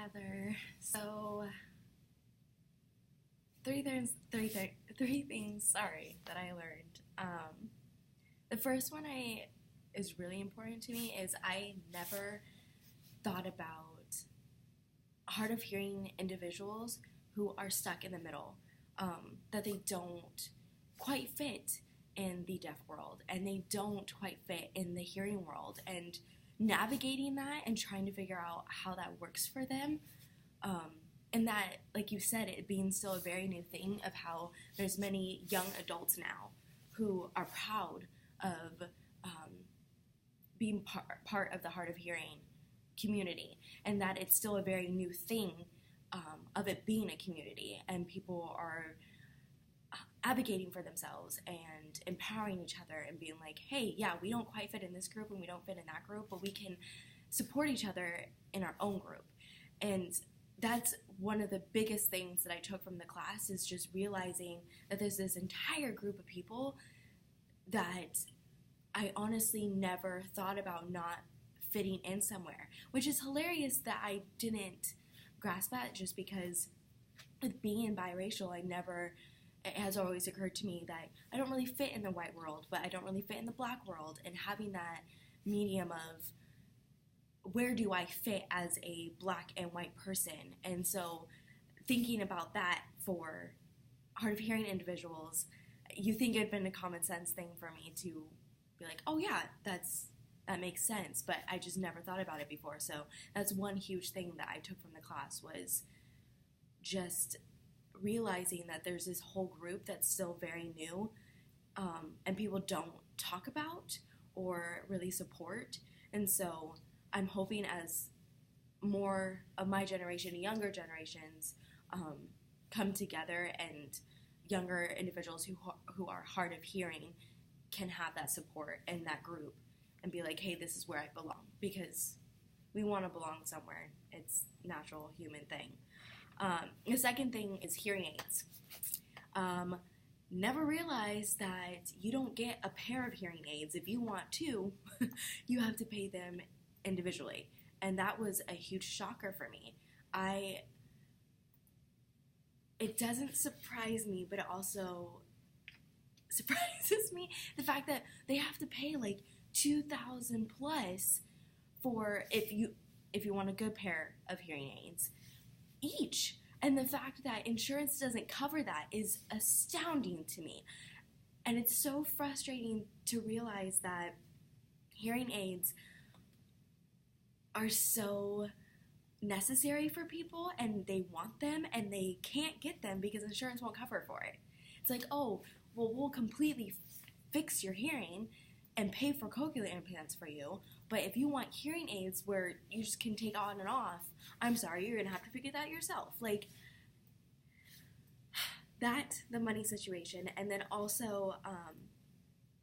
Heather. So, three things. Sorry, that I learned. The first one is really important to me is I never thought about hard of hearing individuals who are stuck in the middle, that they don't quite fit in the deaf world and they don't quite fit in the hearing world, and navigating that and trying to figure out how that works for them. And that, like you said, it being still a very new thing of how there's many young adults now who are proud of being part of the hard of hearing community, and that it's still a very new thing of it being a community, and people are advocating for themselves and empowering each other and being like, hey, yeah, we don't quite fit in this group and we don't fit in that group, but we can support each other in our own group. And that's one of the biggest things that I took from the class, is just realizing that there's this entire group of people that I honestly never thought about not fitting in somewhere, which is hilarious that I didn't grasp that, just because with being biracial, it has always occurred to me that I don't really fit in the white world, but I don't really fit in the black world, and having that medium of where do I fit as a black and white person. And so thinking about that for hard of hearing individuals, you think it'd been a common sense thing for me to be like, oh yeah, that makes sense, but I just never thought about it before. So that's one huge thing that I took from the class, was just realizing that there's this whole group that's still very new, and people don't talk about or really support. And so I'm hoping as more of my generation, younger generations, come together, and younger individuals who are hard of hearing can have that support in that group and be like, hey, this is where I belong, because we want to belong somewhere. It's a natural human thing. The second thing is hearing aids. Never realized that you don't get a pair of hearing aids. If you want to, you have to pay them individually. And that was a huge shocker for me. It doesn't surprise me, but it also surprises me, the fact that they have to pay like $2,000 plus for if you want a good pair of hearing aids each. And the fact that insurance doesn't cover that is astounding to me. And it's so frustrating to realize that hearing aids are so necessary for people, and they want them, and they can't get them because insurance won't cover for it. It's like, oh, well, we'll completely fix your hearing and pay for cochlear implants for you, but if you want hearing aids where you just can take on and off, I'm sorry, you're going to have to figure that yourself. Like, the money situation, and then also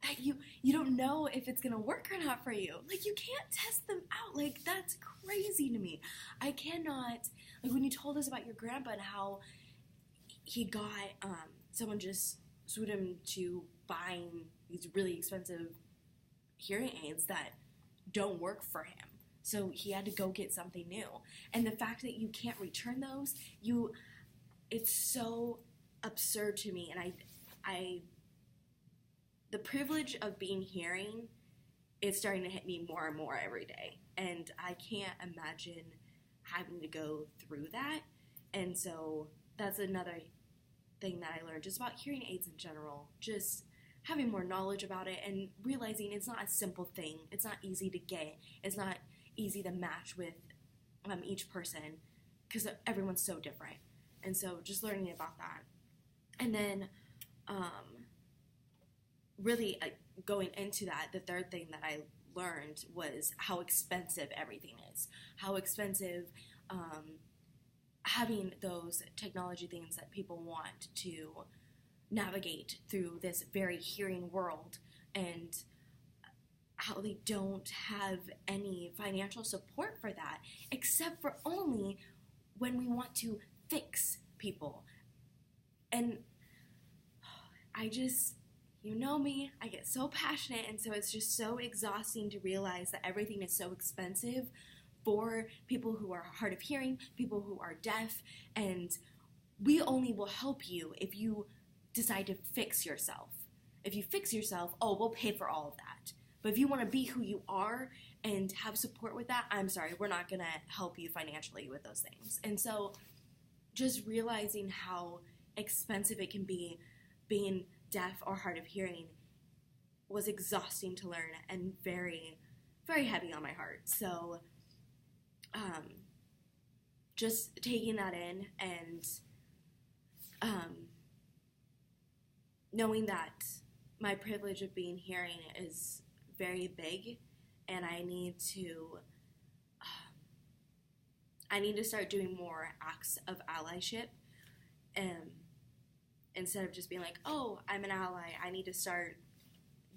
that you don't know if it's going to work or not for you. Like, you can't test them out. Like, that's crazy to me. I cannot, like, when you told us about your grandpa and how he got, someone just sued him to buying these really expensive hearing aids that don't work for him. So he had to go get something new. And the fact that you can't return those, it's so absurd to me. And the privilege of being hearing is starting to hit me more and more every day. And I can't imagine having to go through that. And so that's another thing that I learned just about hearing aids in general. Just having more knowledge about it and realizing it's not a simple thing. It's not easy to get. It's not easy to match with each person, because everyone's so different. And so just learning about that. And then really going into that, the third thing that I learned was how expensive everything is. How expensive having those technology things that people want to navigate through this very hearing world, and how they don't have any financial support for that, except for only when we want to fix people. And I just, you know me, I get so passionate, and so it's just so exhausting to realize that everything is so expensive for people who are hard of hearing, people who are deaf, and we only will help you if you decide to fix yourself. If you fix yourself, oh, we'll pay for all of that. But if you want to be who you are and have support with that, I'm sorry, we're not going to help you financially with those things. And so just realizing how expensive it can be being deaf or hard of hearing was exhausting to learn and very, very heavy on my heart. So just taking that in and knowing that my privilege of being hearing is very big, and I need to start doing more acts of allyship, instead of just being like, oh, I'm an ally. I need to start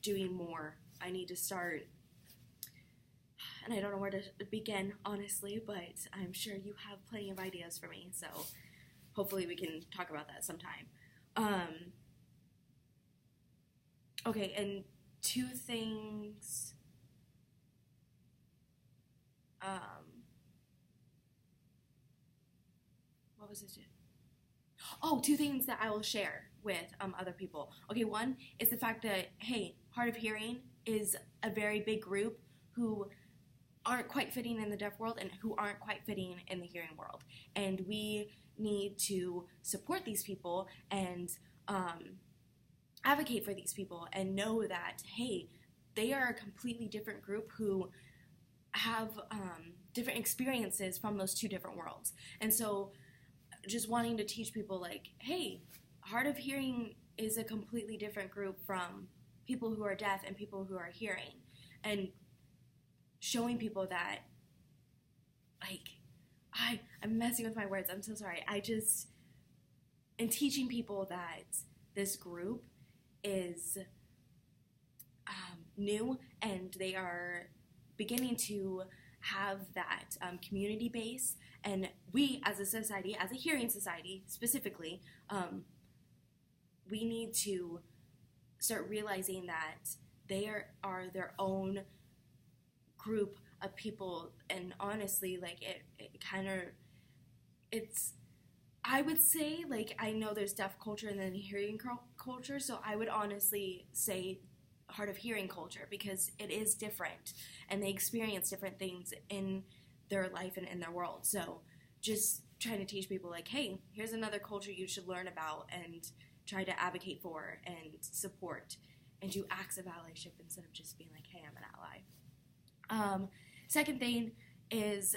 doing more. I need to start, and I don't know where to begin, honestly, but I'm sure you have plenty of ideas for me, so hopefully we can talk about that sometime. Okay, and two things. What was it? Oh, two things that I will share with other people. Okay, one is the fact that, hey, hard of hearing is a very big group who aren't quite fitting in the deaf world and who aren't quite fitting in the hearing world. And we need to support these people and advocate for these people and know that, hey, they are a completely different group who have different experiences from those two different worlds. And so just wanting to teach people like, hey, hard of hearing is a completely different group from people who are deaf and people who are hearing. And showing people that, like, I'm messing with my words, I'm so sorry. And teaching people that this group is new and they are beginning to have that community base, and we as a society, as a hearing society specifically, we need to start realizing that they are their own group of people. And honestly, like, I would say, like, I know there's deaf culture and then hearing culture, so I would honestly say hard of hearing culture, because it is different and they experience different things in their life and in their world. So just trying to teach people like, hey, here's another culture you should learn about and try to advocate for and support and do acts of allyship instead of just being like, hey, I'm an ally. Second thing is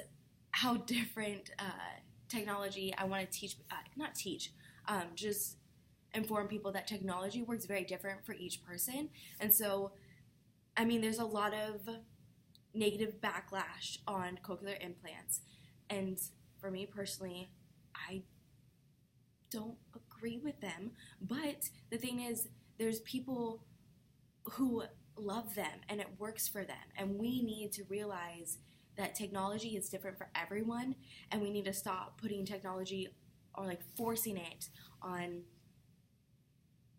how different technology, I want to just inform people that technology works very different for each person. And so, I mean, there's a lot of negative backlash on cochlear implants. And for me personally, I don't agree with them. But the thing is, there's people who love them and it works for them. And we need to realize that technology is different for everyone, and we need to stop putting technology or like forcing it on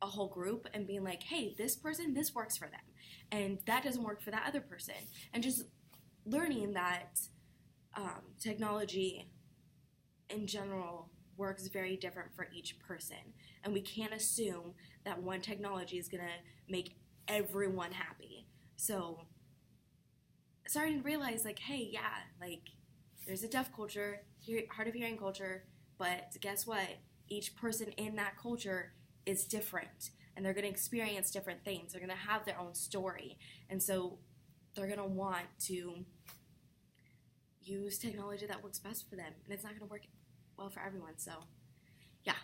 a whole group and being like, hey, this person, this works for them, and that doesn't work for that other person. And just learning that technology in general works very different for each person, and we can't assume that one technology is going to make everyone happy. So starting to realize, like, hey, yeah, like, there's a deaf culture, hard of hearing culture, but guess what? Each person in that culture is different, and they're going to experience different things. They're going to have their own story, and so they're going to want to use technology that works best for them, and it's not going to work well for everyone. So, yeah.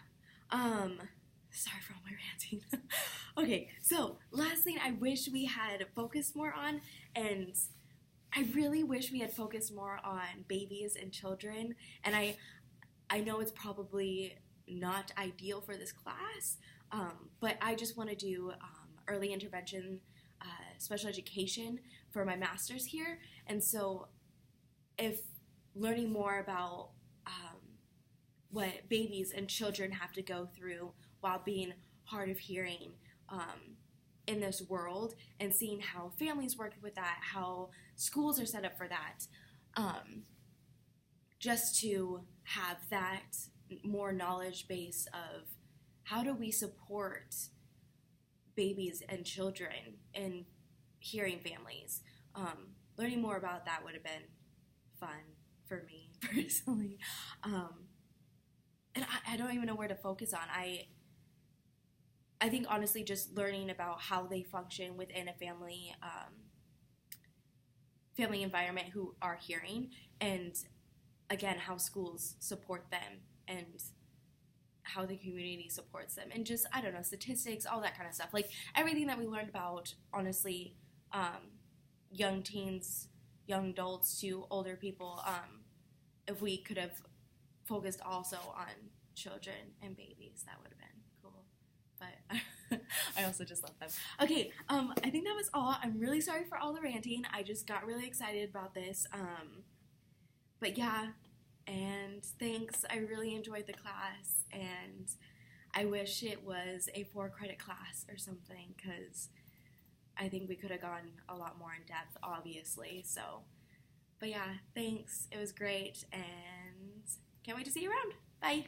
Sorry for all my ranting. Okay, so last thing I wish we had focused more on, and I really wish we had focused more on babies and children, and I know it's probably not ideal for this class, but I just want to do early intervention, special education for my master's here, and so if learning more about what babies and children have to go through while being hard of hearing in this world, and seeing how families work with that, how schools are set up for that, just to have that more knowledge base of how do we support babies and children in hearing families. Learning more about that would have been fun for me personally. And I don't even know where to focus on. I think honestly just learning about how they function within a family environment who are hearing, and again how schools support them and how the community supports them, and just I don't know, statistics, all that kind of stuff, like everything that we learned about honestly young teens, young adults to older people, if we could have focused also on children and babies, that would have been cool. But I also just love them. Okay, I think that was all. I'm really sorry for all the ranting. I just got really excited about this. But yeah, and thanks. I really enjoyed the class, and I wish it was a 4-credit class or something, because I think we could have gone a lot more in depth, obviously. So, but yeah, thanks. It was great, and can't wait to see you around. Bye.